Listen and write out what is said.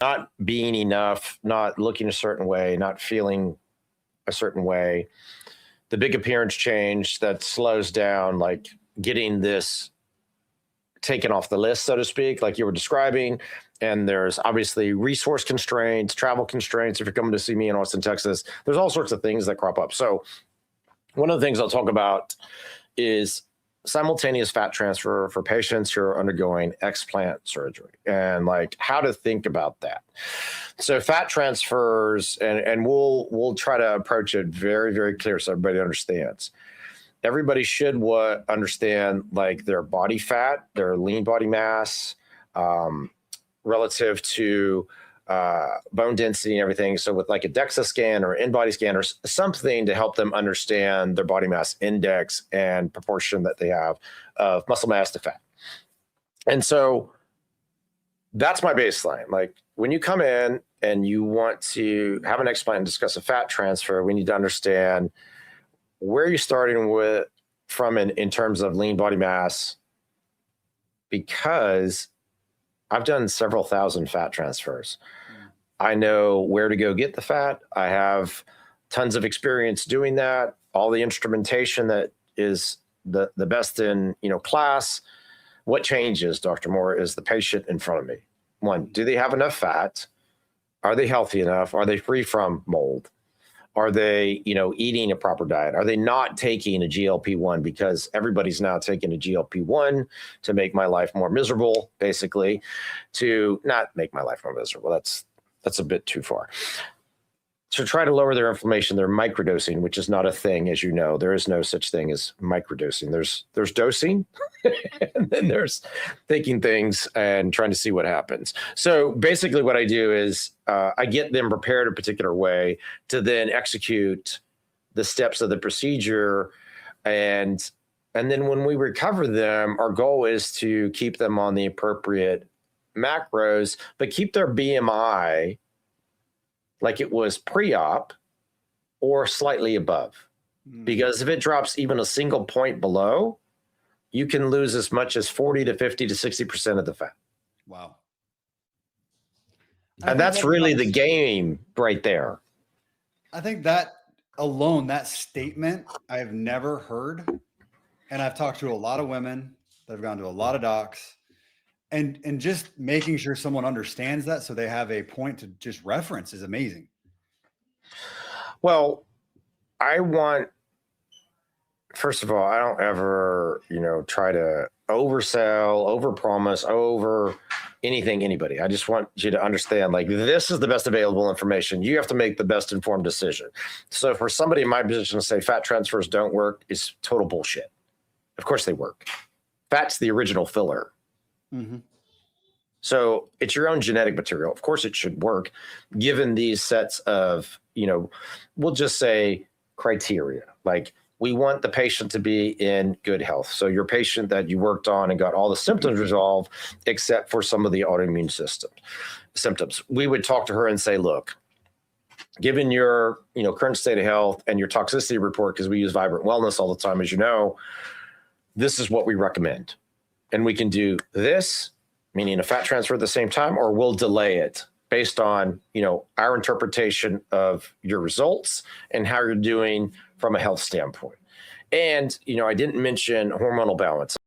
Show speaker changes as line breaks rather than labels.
not being enough, not looking a certain way, not feeling a certain way. The big appearance change that slows down, like getting this taken off the list, so to speak, like you were describing. And there's obviously resource constraints, travel constraints. If you're coming to see me in Austin, Texas, there's all sorts of things that crop up. So one of the things I'll talk about is simultaneous fat transfer for patients who are undergoing explant surgery, and like how to think about that. So fat transfers, and we'll try to approach it very, very clear so everybody understands. Everybody should understand like their body fat, their lean body mass, relative to bone density and everything. So with like a DEXA scan or in-body scan or something to help them understand their body mass index and proportion that they have of muscle mass to fat. And so that's my baseline. Like when you come in and you want to have an explant and discuss a fat transfer, we need to understand where you're starting with from in terms of lean body mass, because I've done several thousand fat transfers. I know where to go get the fat. I have tons of experience doing that. All the instrumentation that is the best in class. What changes, Dr. Moore, is the patient in front of me. One, do they have enough fat? Are they healthy enough? Are they free from mold? Are they, eating a proper diet? Are they not taking a GLP-1? Because everybody's now taking a GLP-1 to make my life more miserable, basically, to not make my life more miserable. That's a bit too far. To try to lower their inflammation, they're microdosing, which is not a thing, as you know. There is no such thing as microdosing. There's dosing, and then there's taking things and trying to see what happens. So basically what I do is I get them prepared a particular way to then execute the steps of the procedure. And then when we recover them, our goal is to keep them on the appropriate macros, but keep their BMI like it was pre-op or slightly above. Because if it drops even a single point below, you can lose as much as 40 to 50 to 60% of the fat.
Wow.
And that's really the game right there.
I think that alone, that statement, I've never heard. And I've talked to a lot of women that have gone to a lot of docs. And just making sure someone understands that so they have a point to just reference is amazing.
Well, first of all, I don't ever, try to oversell, overpromise, over anything, anybody. I just want you to understand, like, this is the best available information. You have to make the best informed decision. So for somebody in my position to say fat transfers don't work is total bullshit. Of course they work. Fat's the original filler. Mm-hmm. So it's your own genetic material. Of course it should work, given these sets of, we'll just say criteria. Like, we want the patient to be in good health. So your patient that you worked on and got all the symptoms resolved, except for some of the autoimmune symptoms. We would talk to her and say, look, given your current state of health and your toxicity report, because we use Vibrant Wellness all the time, as you know, this is what we recommend. And we can do this, meaning a fat transfer at the same time, or we'll delay it based on, our interpretation of your results and how you're doing from a health standpoint. And, I didn't mention hormonal balance.